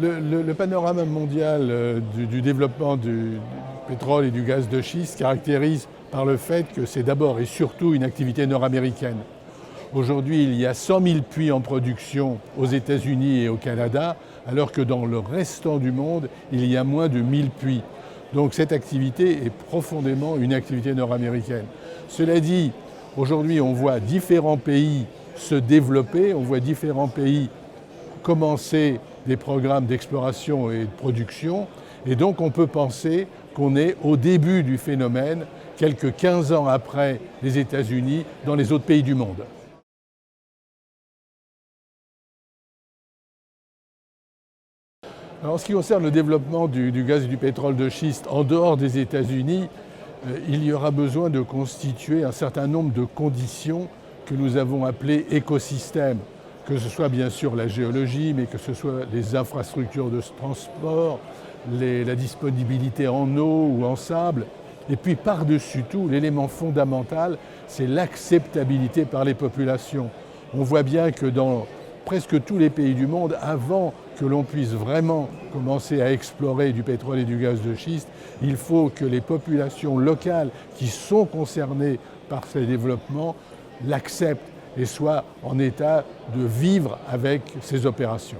Le panorama mondial du développement du pétrole et du gaz de schiste caractérise par le fait que c'est d'abord et surtout une activité nord-américaine. Aujourd'hui, il y a 100 000 puits en production aux États-Unis et au Canada, alors que dans le restant du monde, il y a moins de 1000 puits. Donc cette activité est profondément une activité nord-américaine. Cela dit, aujourd'hui, on voit différents pays se développer, on voit différents pays commencer des programmes d'exploration et de production, et donc on peut penser qu'on est au début du phénomène, quelques 15 ans après les États-Unis, dans les autres pays du monde. Alors, en ce qui concerne le développement du gaz et du pétrole de schiste en dehors des États-Unis, il y aura besoin de constituer un certain nombre de conditions que nous avons appelées écosystèmes, que ce soit bien sûr la géologie, mais que ce soit les infrastructures de transport, la disponibilité en eau ou en sable. Et puis par-dessus tout, l'élément fondamental, c'est l'acceptabilité par les populations. On voit bien que dans presque tous les pays du monde, avant que l'on puisse vraiment commencer à explorer du pétrole et du gaz de schiste, il faut que les populations locales qui sont concernées par ces développements l'acceptent et soient en état de vivre avec ces opérations.